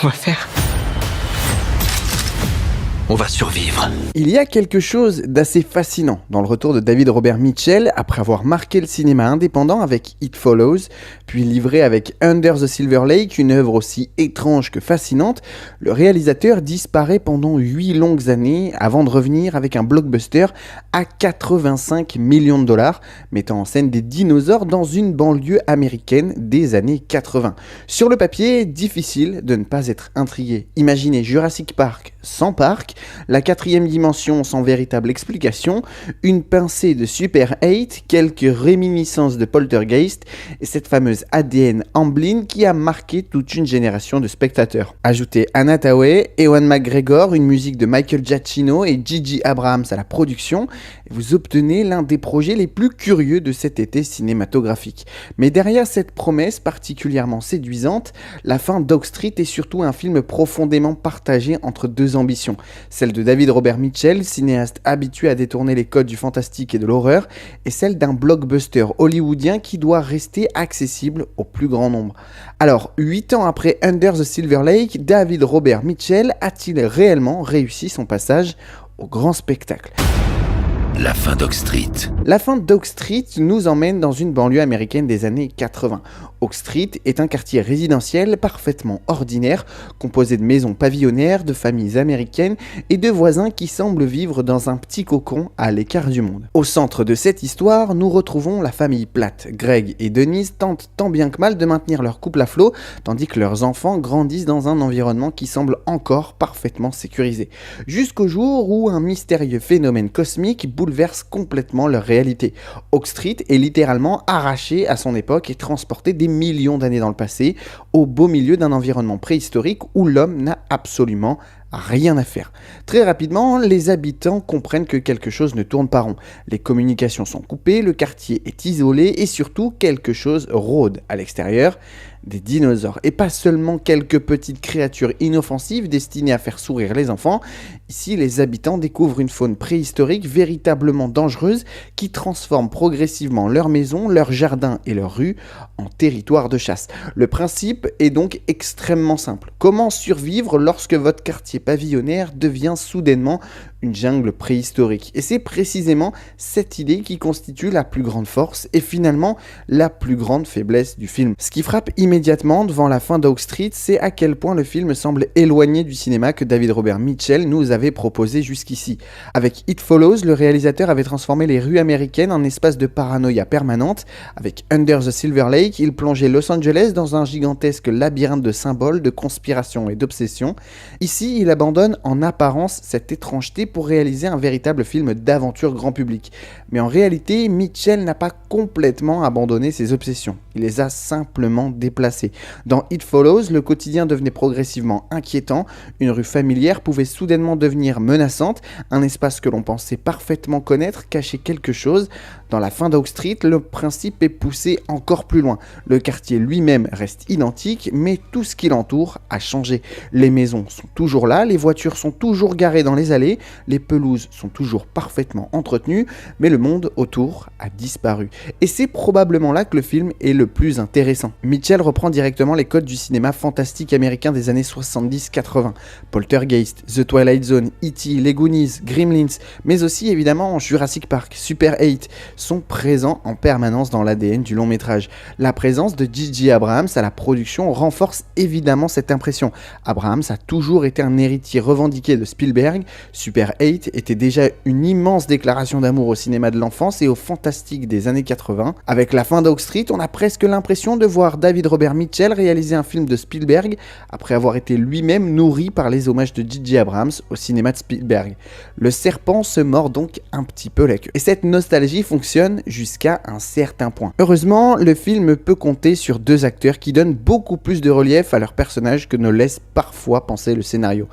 qu'on va faire? On va survivre. Il y a quelque chose d'assez fascinant dans le retour de David Robert Mitchell après avoir marqué le cinéma indépendant avec It Follows, puis livré avec Under the Silver Lake, une œuvre aussi étrange que fascinante. Le réalisateur disparaît pendant 8 longues années avant de revenir avec un blockbuster à 85 millions de dollars, mettant en scène des dinosaures dans une banlieue américaine des années 80. Sur le papier, difficile de ne pas être intrigué. Imaginez Jurassic Park sans parc, la 4e dimension sans véritable explication, une pincée de Super 8, quelques réminiscences de Poltergeist et cette fameuse ADN Amblin qui a marqué toute une génération de spectateurs. Ajoutez Anna Thaoué, Ewan McGregor, une musique de Michael Giacchino et J.J. Abrams à la production, et vous obtenez l'un des projets les plus curieux de cet été cinématographique. Mais derrière cette promesse particulièrement séduisante, la fin d'Oak Street est surtout un film profondément partagé entre deux ambitions. Celle de David Robert Mitchell, cinéaste habitué à détourner les codes du fantastique et de l'horreur, et celle d'un blockbuster hollywoodien qui doit rester accessible au plus grand nombre. Alors, 8 ans après Under the Silver Lake, David Robert Mitchell a-t-il réellement réussi son passage au grand spectacle ? La fin d'Oak Street. La fin d'Oak Street nous emmène dans une banlieue américaine des années 80. Oak Street est un quartier résidentiel parfaitement ordinaire, composé de maisons pavillonnaires, de familles américaines et de voisins qui semblent vivre dans un petit cocon à l'écart du monde. Au centre de cette histoire, nous retrouvons la famille Platt. Greg et Denise tentent tant bien que mal de maintenir leur couple à flot, tandis que leurs enfants grandissent dans un environnement qui semble encore parfaitement sécurisé. Jusqu'au jour où un mystérieux phénomène cosmique bouleverse complètement leur réalité. Oak Street est littéralement arraché à son époque et transporté des millions d'années dans le passé, au beau milieu d'un environnement préhistorique où l'homme n'a absolument rien à faire. Très rapidement, les habitants comprennent que quelque chose ne tourne pas rond. Les communications sont coupées, le quartier est isolé et surtout quelque chose rôde à l'extérieur. Des dinosaures, et pas seulement quelques petites créatures inoffensives destinées à faire sourire les enfants. Ici, les habitants découvrent une faune préhistorique véritablement dangereuse qui transforme progressivement leurs maisons, leurs jardins et leurs rues en territoire de chasse. Le principe est donc extrêmement simple. Comment survivre lorsque votre quartier pavillonnaire devient soudainement une jungle préhistorique? Et c'est précisément cette idée qui constitue la plus grande force et finalement la plus grande faiblesse du film. Ce qui frappe immédiatement devant la fin d'Oak Street, c'est à quel point le film semble éloigné du cinéma que David Robert Mitchell nous avait proposé jusqu'ici. Avec It Follows, le réalisateur avait transformé les rues américaines en espace de paranoïa permanente. Avec Under the Silver Lake, il plongeait Los Angeles dans un gigantesque labyrinthe de symboles, de conspirations et d'obsessions. Ici, il abandonne en apparence cette étrangeté pour réaliser un véritable film d'aventure grand public. Mais en réalité, Mitchell n'a pas complètement abandonné ses obsessions. Il les a simplement déplacées. Dans It Follows, le quotidien devenait progressivement inquiétant, une rue familière pouvait soudainement devenir menaçante, un espace que l'on pensait parfaitement connaître cachait quelque chose. Dans la fin d'Oak Street, le principe est poussé encore plus loin. Le quartier lui-même reste identique, mais tout ce qui l'entoure a changé. Les maisons sont toujours là, les voitures sont toujours garées dans les allées, les pelouses sont toujours parfaitement entretenues, mais le monde autour a disparu. Et c'est probablement là que le film est le plus intéressant. Mitchell reprend directement les codes du cinéma fantastique américain des années 70-80. Poltergeist, The Twilight Zone, E.T., Les Goonies, Gremlins, mais aussi évidemment Jurassic Park, Super 8, sont présents en permanence dans l'ADN du long métrage. La présence de J.J. Abrams à la production renforce évidemment cette impression. Abrams a toujours été un héritier revendiqué de Spielberg. Super 8 était déjà une immense déclaration d'amour au cinéma de l'enfance et au fantastique des années 80. Avec la fin d'Oak Street, on a presque l'impression de voir David Robert Mitchell réaliser un film de Spielberg après avoir été lui-même nourri par les hommages de J.J. Abrams au cinéma de Spielberg. Le serpent se mord donc un petit peu la queue. Et cette nostalgie fonctionne jusqu'à un certain point. Heureusement, le film peut compter sur deux acteurs qui donnent beaucoup plus de relief à leurs personnages que ne laisse parfois penser le scénario.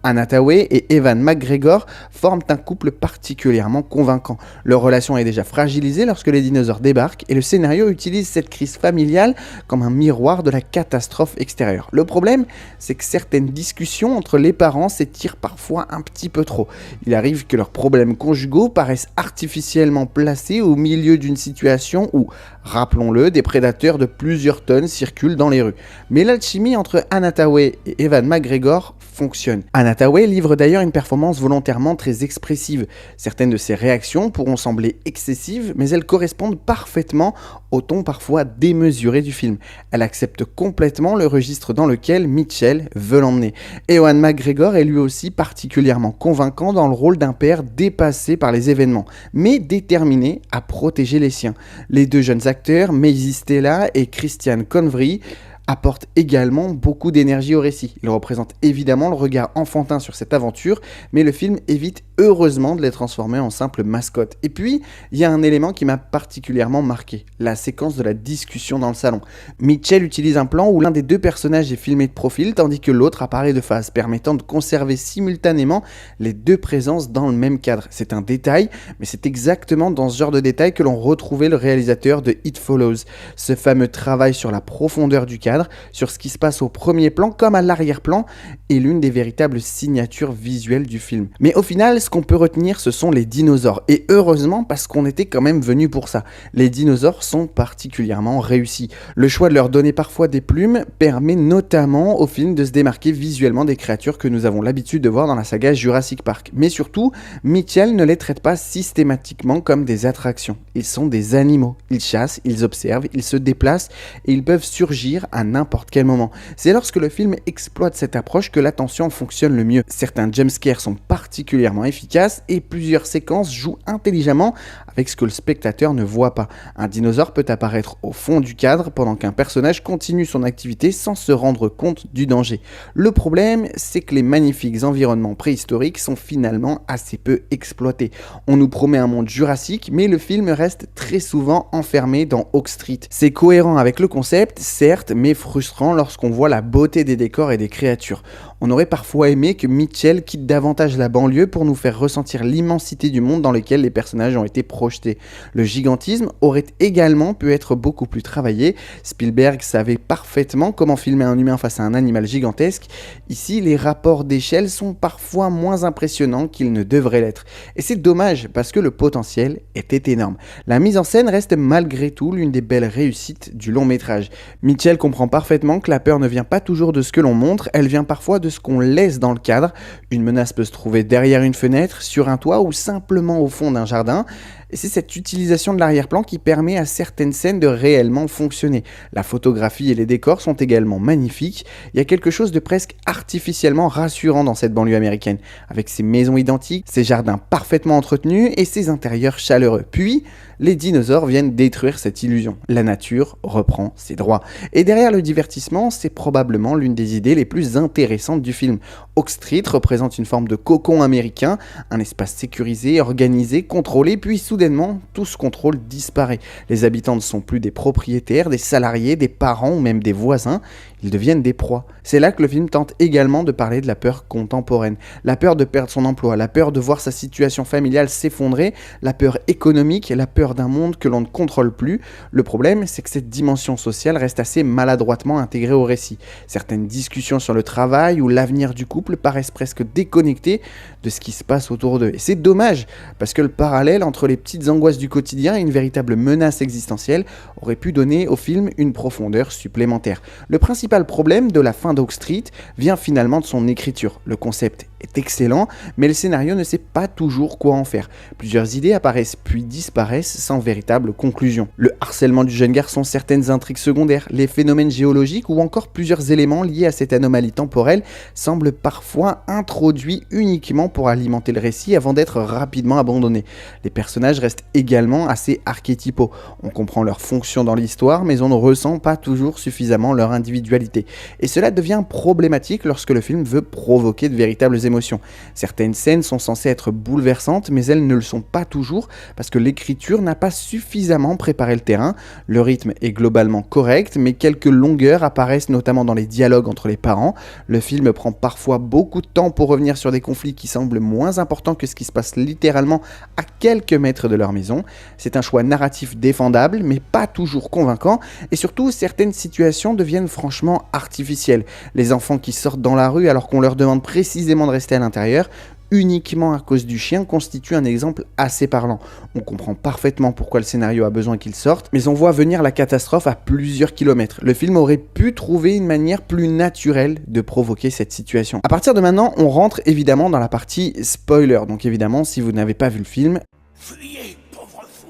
Anne Hathaway et Ewan McGregor forment un couple particulièrement convaincant. Leur relation est déjà fragilisée lorsque les dinosaures débarquent et le scénario utilise cette crise familiale comme un miroir de la catastrophe extérieure. Le problème, c'est que certaines discussions entre les parents s'étirent parfois un petit peu trop. Il arrive que leurs problèmes conjugaux paraissent artificiellement placés au milieu d'une situation où, rappelons-le, des prédateurs de plusieurs tonnes circulent dans les rues. Mais l'alchimie entre Anne Hathaway et Ewan McGregor fonctionne. Anne Hathaway livre d'ailleurs une performance volontairement très expressive. Certaines de ses réactions pourront sembler excessives, mais elles correspondent parfaitement au ton parfois démesuré du film. Elle accepte complètement le registre dans lequel Mitchell veut l'emmener. Ewan McGregor est lui aussi particulièrement convaincant dans le rôle d'un père dépassé par les événements, mais déterminé à protéger les siens. Les deux jeunes acteurs, Maisie Stella et Christian Convery, apporte également beaucoup d'énergie au récit. Il représente évidemment le regard enfantin sur cette aventure, mais le film évite heureusement de les transformer en simples mascottes. Et puis, il y a un élément qui m'a particulièrement marqué, la séquence de la discussion dans le salon. Mitchell utilise un plan où l'un des deux personnages est filmé de profil, tandis que l'autre apparaît de face, permettant de conserver simultanément les deux présences dans le même cadre. C'est un détail, mais c'est exactement dans ce genre de détail que l'on retrouvait le réalisateur de It Follows. Ce fameux travail sur la profondeur du cadre, sur ce qui se passe au premier plan comme à l'arrière-plan, est l'une des véritables signatures visuelles du film. Mais au final, ce qu'on peut retenir, ce sont les dinosaures. Et heureusement, parce qu'on était quand même venu pour ça. Les dinosaures sont particulièrement réussis. Le choix de leur donner parfois des plumes permet notamment au film de se démarquer visuellement des créatures que nous avons l'habitude de voir dans la saga Jurassic Park. Mais surtout, Mitchell ne les traite pas systématiquement comme des attractions. Ils sont des animaux. Ils chassent, ils observent, ils se déplacent et ils peuvent surgir à n'importe quel moment. C'est lorsque le film exploite cette approche que l'attention fonctionne le mieux. Certains jumpscares sont particulièrement efficaces et plusieurs séquences jouent intelligemment avec ce que le spectateur ne voit pas. Un dinosaure peut apparaître au fond du cadre pendant qu'un personnage continue son activité sans se rendre compte du danger. Le problème, c'est que les magnifiques environnements préhistoriques sont finalement assez peu exploités. On nous promet un monde jurassique, mais le film reste très souvent enfermé dans Oak Street. C'est cohérent avec le concept, certes, mais frustrant lorsqu'on voit la beauté des décors et des créatures. On aurait parfois aimé que Mitchell quitte davantage la banlieue pour nous faire ressentir l'immensité du monde dans lequel les personnages ont été projetés. Le gigantisme aurait également pu être beaucoup plus travaillé. Spielberg savait parfaitement comment filmer un humain face à un animal gigantesque. Ici, les rapports d'échelle sont parfois moins impressionnants qu'ils ne devraient l'être. Et c'est dommage parce que le potentiel était énorme. La mise en scène reste malgré tout l'une des belles réussites du long métrage. Mitchell comprend parfaitement que la peur ne vient pas toujours de ce que l'on montre, elle vient parfois de ce qu'on laisse dans le cadre. Une menace peut se trouver derrière une fenêtre, sur un toit ou simplement au fond d'un jardin. Et c'est cette utilisation de l'arrière-plan qui permet à certaines scènes de réellement fonctionner. La photographie et les décors sont également magnifiques. Il y a quelque chose de presque artificiellement rassurant dans cette banlieue américaine, avec ses maisons identiques, ses jardins parfaitement entretenus et ses intérieurs chaleureux. Puis, les dinosaures viennent détruire cette illusion. La nature reprend ses droits. Et derrière le divertissement, c'est probablement l'une des idées les plus intéressantes du film. Oak Street représente une forme de cocon américain, un espace sécurisé, organisé, contrôlé, puis soudainement, tout ce contrôle disparaît. Les habitants ne sont plus des propriétaires, des salariés, des parents ou même des voisins. Ils deviennent des proies. C'est là que le film tente également de parler de la peur contemporaine. La peur de perdre son emploi, la peur de voir sa situation familiale s'effondrer, la peur économique, la peur d'un monde que l'on ne contrôle plus. Le problème, c'est que cette dimension sociale reste assez maladroitement intégrée au récit. Certaines discussions sur le travail ou l'avenir du couple paraissent presque déconnectées de ce qui se passe autour d'eux. Et c'est dommage, parce que le parallèle entre les petites angoisses du quotidien et une véritable menace existentielle aurait pu donner au film une profondeur supplémentaire. Le principal problème de la fin d'Oak Street vient finalement de son écriture. Le concept est excellent, mais le scénario ne sait pas toujours quoi en faire. Plusieurs idées apparaissent puis disparaissent sans véritable conclusion. Le harcèlement du jeune garçon, certaines intrigues secondaires, les phénomènes géologiques ou encore plusieurs éléments liés à cette anomalie temporelle semblent parfois introduits uniquement pour alimenter le récit avant d'être rapidement abandonnés. Les personnages restent également assez archétypaux. On comprend leur fonction dans l'histoire, mais on ne ressent pas toujours suffisamment leur individualité. Et cela devient problématique lorsque le film veut provoquer de véritables émotions. Certaines scènes sont censées être bouleversantes, mais elles ne le sont pas toujours parce que l'écriture n'a pas suffisamment préparé le terrain. Le rythme est globalement correct, mais quelques longueurs apparaissent notamment dans les dialogues entre les parents. Le film prend parfois beaucoup de temps pour revenir sur des conflits qui semblent moins importants que ce qui se passe littéralement à quelques mètres de leur maison. C'est un choix narratif défendable, mais pas toujours convaincant, et surtout certaines situations deviennent franchement artificielles. Les enfants qui sortent dans la rue alors qu'on leur demande précisément de rester à l'intérieur, uniquement à cause du chien, constitue un exemple assez parlant. On comprend parfaitement pourquoi le scénario a besoin qu'il sorte, mais on voit venir la catastrophe à plusieurs kilomètres. Le film aurait pu trouver une manière plus naturelle de provoquer cette situation. À partir de maintenant, on rentre évidemment dans la partie spoiler, donc évidemment, si vous n'avez pas vu le film, Fuyez, pauvre fou!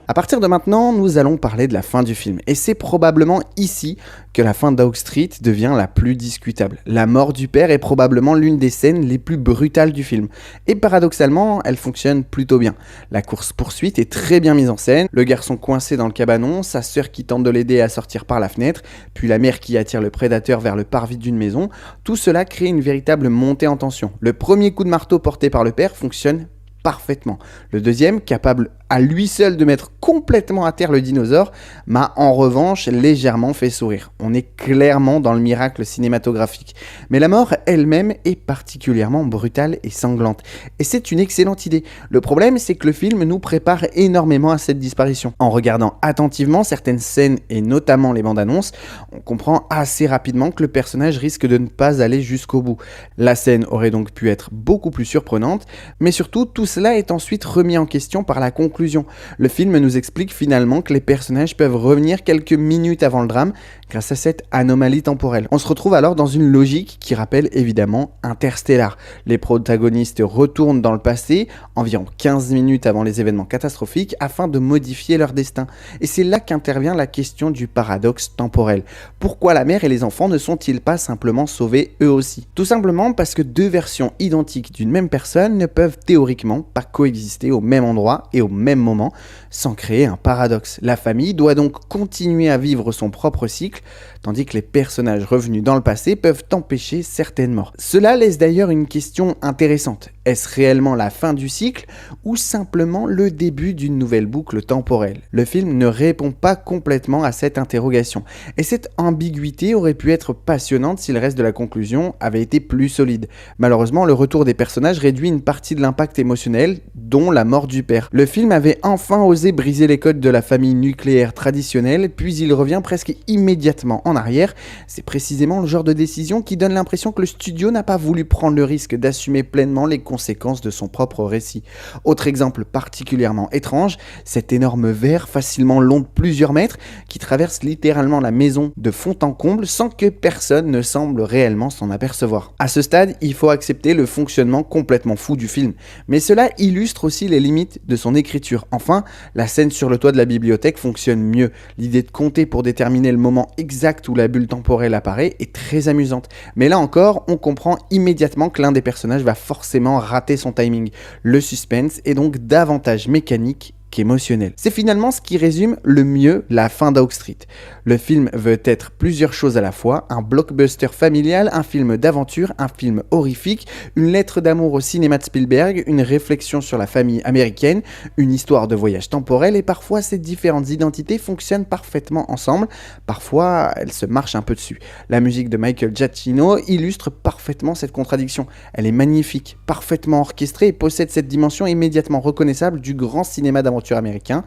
à partir de maintenant, nous allons parler de la fin du film. Et c'est probablement ici que la fin d'Oak Street devient la plus discutable. La mort du père est probablement l'une des scènes les plus brutales du film. Et paradoxalement, elle fonctionne plutôt bien. La course-poursuite est très bien mise en scène, le garçon coincé dans le cabanon, sa sœur qui tente de l'aider à sortir par la fenêtre, puis la mère qui attire le prédateur vers le parvis d'une maison. Tout cela crée une véritable montée en tension. Le premier coup de marteau porté par le père fonctionne parfaitement. Le deuxième, capable à lui seul de mettre complètement à terre le dinosaure, m'a en revanche légèrement fait sourire. On est clairement dans le miracle cinématographique. Mais la mort elle-même est particulièrement brutale et sanglante. Et c'est une excellente idée. Le problème, c'est que le film nous prépare énormément à cette disparition. En regardant attentivement certaines scènes et notamment les bandes annonces, on comprend assez rapidement que le personnage risque de ne pas aller jusqu'au bout. La scène aurait donc pu être beaucoup plus surprenante, mais surtout tout cela est ensuite remis en question par la conclusion. Le film nous explique finalement que les personnages peuvent revenir quelques minutes avant le drame grâce à cette anomalie temporelle. On se retrouve alors dans une logique qui rappelle évidemment Interstellar. Les protagonistes retournent dans le passé, environ 15 minutes avant les événements catastrophiques, afin de modifier leur destin. Et c'est là qu'intervient la question du paradoxe temporel. Pourquoi la mère et les enfants ne sont-ils pas simplement sauvés eux aussi ? Tout simplement parce que deux versions identiques d'une même personne ne peuvent théoriquement pas coexister au même endroit et au même moment sans créer un paradoxe. La famille doit donc continuer à vivre son propre cycle, tandis que les personnages revenus dans le passé peuvent empêcher certaines morts. Cela laisse d'ailleurs une question intéressante. Est-ce réellement la fin du cycle ou simplement le début d'une nouvelle boucle temporelle ? Le film ne répond pas complètement à cette interrogation. Et cette ambiguïté aurait pu être passionnante si le reste de la conclusion avait été plus solide. Malheureusement, le retour des personnages réduit une partie de l'impact émotionnel, dont la mort du père. Le film avait enfin osé briser les codes de la famille nucléaire traditionnelle, puis il revient presque immédiatement en arrière. C'est précisément le genre de décision qui donne l'impression que le studio n'a pas voulu prendre le risque d'assumer pleinement les conséquences de son propre récit. Autre exemple particulièrement étrange, cet énorme ver facilement long de plusieurs mètres qui traverse littéralement la maison de fond en comble sans que personne ne semble réellement s'en apercevoir. À ce stade, il faut accepter le fonctionnement complètement fou du film, mais cela illustre aussi les limites de son écriture. Enfin, la scène sur le toit de la bibliothèque fonctionne mieux. L'idée de compter pour déterminer le moment exact où la bulle temporelle apparaît est très amusante. Mais là encore, on comprend immédiatement que l'un des personnages va forcément rater son timing. Le suspense est donc davantage mécanique qu'émotionnel. C'est finalement ce qui résume le mieux la fin d'Oak Street. Le film veut être plusieurs choses à la fois, un blockbuster familial, un film d'aventure, un film horrifique, une lettre d'amour au cinéma de Spielberg, une réflexion sur la famille américaine, une histoire de voyage temporel, et parfois ces différentes identités fonctionnent parfaitement ensemble, parfois elles se marchent un peu dessus. La musique de Michael Giacchino illustre parfaitement cette contradiction. Elle est magnifique, parfaitement orchestrée et possède cette dimension immédiatement reconnaissable du grand cinéma d'aventure américain,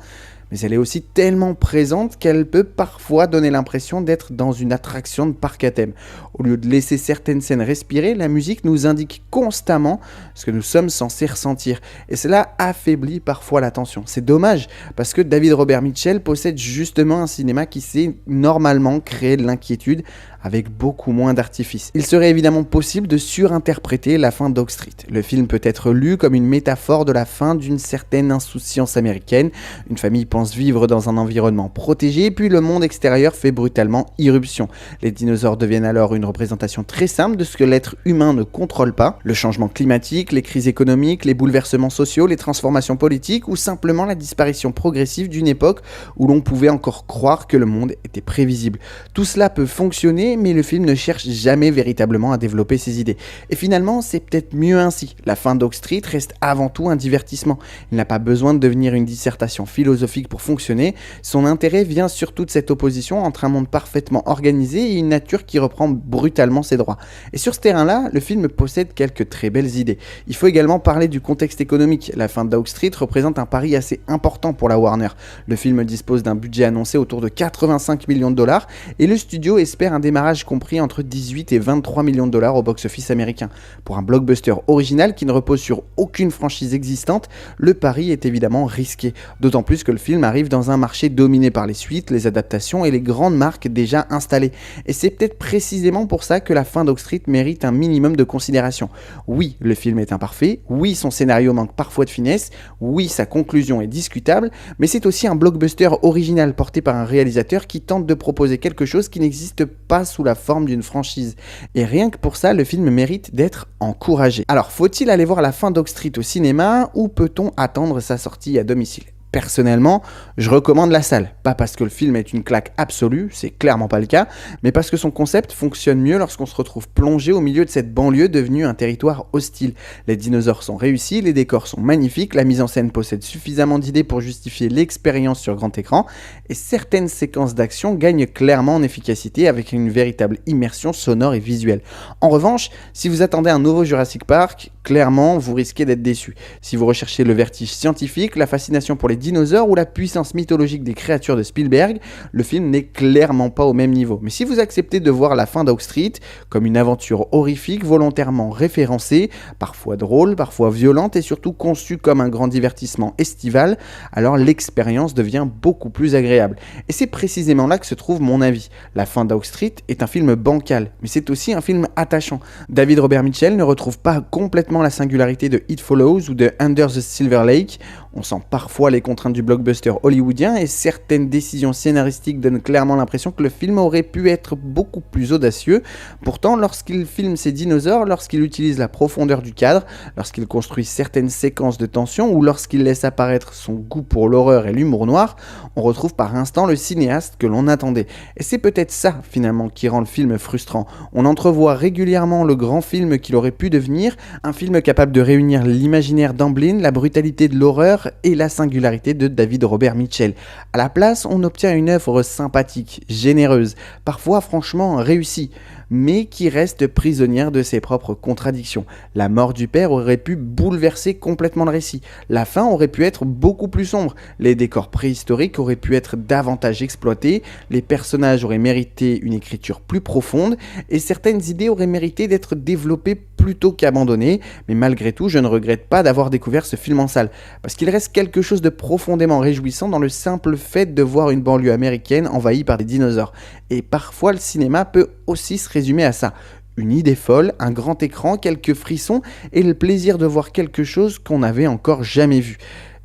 mais elle est aussi tellement présente qu'elle peut parfois donner l'impression d'être dans une attraction de parc à thème. Au lieu de laisser certaines scènes respirer, la musique nous indique constamment ce que nous sommes censés ressentir, et cela affaiblit parfois l'attention. C'est dommage, parce que David Robert Mitchell possède justement un cinéma qui sait normalement créer de l'inquiétude avec beaucoup moins d'artifice. Il serait évidemment possible de surinterpréter la fin d'Oak Street. Le film peut être lu comme une métaphore de la fin d'une certaine insouciance américaine. Une famille pense vivre dans un environnement protégé, puis le monde extérieur fait brutalement irruption. Les dinosaures deviennent alors une représentation très simple de ce que l'être humain ne contrôle pas. Le changement climatique, les crises économiques, les bouleversements sociaux, les transformations politiques ou simplement la disparition progressive d'une époque où l'on pouvait encore croire que le monde était prévisible. Tout cela peut fonctionner clichés, mais le film ne cherche jamais véritablement à développer ses idées. Et finalement, c'est peut-être mieux ainsi. La fin d'Oak Street reste avant tout un divertissement. Il n'a pas besoin de devenir une dissertation philosophique pour fonctionner. Son intérêt vient surtout de cette opposition entre un monde parfaitement organisé et une nature qui reprend brutalement ses droits. Et sur ce terrain-là, le film possède quelques très belles idées. Il faut également parler du contexte économique. La fin d'Oak Street représente un pari assez important pour la Warner. Le film dispose d'un budget annoncé autour de 85 millions de dollars et le studio espère un démarrage compris entre 18 et 23 millions de dollars au box-office américain. Pour un blockbuster original qui ne repose sur aucune franchise existante, le pari est évidemment risqué. D'autant plus que le film arrive dans un marché dominé par les suites, les adaptations et les grandes marques déjà installées. Et c'est peut-être précisément pour ça que la fin d'Oak Street mérite un minimum de considération. Oui, le film est imparfait, oui, son scénario manque parfois de finesse, oui, sa conclusion est discutable, mais c'est aussi un blockbuster original porté par un réalisateur qui tente de proposer quelque chose qui n'existe pas sous la forme d'une franchise. Et rien que pour ça, le film mérite d'être encouragé. Alors, faut-il aller voir la fin d'Oak Street au cinéma ou peut-on attendre sa sortie à domicile ? Personnellement, je recommande la salle, pas parce que le film est une claque absolue, c'est clairement pas le cas, mais parce que son concept fonctionne mieux lorsqu'on se retrouve plongé au milieu de cette banlieue devenue un territoire hostile. Les dinosaures sont réussis, les décors sont magnifiques, la mise en scène possède suffisamment d'idées pour justifier l'expérience sur grand écran, et certaines séquences d'action gagnent clairement en efficacité avec une véritable immersion sonore et visuelle. En revanche, si vous attendez un nouveau Jurassic Park, clairement vous risquez d'être déçu. Si vous recherchez le vertige scientifique, la fascination pour les dinosaures ou la puissance mythologique des créatures de Spielberg, le film n'est clairement pas au même niveau. Mais si vous acceptez de voir la fin d'Oak Street comme une aventure horrifique, volontairement référencée, parfois drôle, parfois violente et surtout conçue comme un grand divertissement estival, alors l'expérience devient beaucoup plus agréable. Et c'est précisément là que se trouve mon avis. La fin d'Oak Street est un film bancal, mais c'est aussi un film attachant. David Robert Mitchell ne retrouve pas complètement la singularité de It Follows ou de Under the Silver Lake. On sent parfois les contraintes du blockbuster hollywoodien et certaines décisions scénaristiques donnent clairement l'impression que le film aurait pu être beaucoup plus audacieux. Pourtant, lorsqu'il filme ses dinosaures, lorsqu'il utilise la profondeur du cadre, lorsqu'il construit certaines séquences de tension ou lorsqu'il laisse apparaître son goût pour l'horreur et l'humour noir, on retrouve par instant le cinéaste que l'on attendait. Et c'est peut-être ça, finalement, qui rend le film frustrant. On entrevoit régulièrement le grand film qu'il aurait pu devenir, un film capable de réunir l'imaginaire d'Amblin, la brutalité de l'horreur et la singularité de David Robert Mitchell. À la place, on obtient une œuvre sympathique, généreuse, parfois franchement réussie, mais qui reste prisonnière de ses propres contradictions. La mort du père aurait pu bouleverser complètement le récit. La fin aurait pu être beaucoup plus sombre. Les décors préhistoriques auraient pu être davantage exploités, les personnages auraient mérité une écriture plus profonde, et certaines idées auraient mérité d'être développées plutôt qu'abandonnées, mais malgré tout, je ne regrette pas d'avoir découvert ce film en salle, parce qu'il reste quelque chose de profondément réjouissant dans le simple fait de voir une banlieue américaine envahie par des dinosaures. Et parfois, le cinéma peut aussi se résumer à ça. Une idée folle, un grand écran, quelques frissons et le plaisir de voir quelque chose qu'on n'avait encore jamais vu.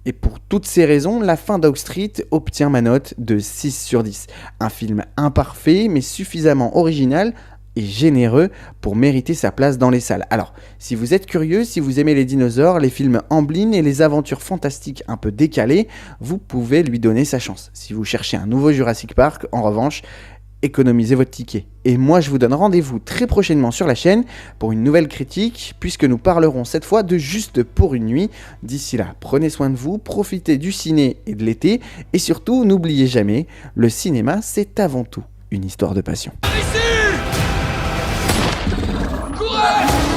Et pour toutes ces raisons, la fin d'Oak Street obtient ma note de 6 sur 10. Un film imparfait mais suffisamment original et généreux pour mériter sa place dans les salles. Alors, si vous êtes curieux, si vous aimez les dinosaures, les films Amblin et les aventures fantastiques un peu décalées, vous pouvez lui donner sa chance. Si vous cherchez un nouveau Jurassic Park, en revanche, économisez votre ticket. Et moi, je vous donne rendez-vous très prochainement sur la chaîne pour une nouvelle critique, puisque nous parlerons cette fois de Juste pour une nuit. D'ici là, prenez soin de vous, profitez du ciné et de l'été, et surtout, n'oubliez jamais, le cinéma, c'est avant tout une histoire de passion. Courage!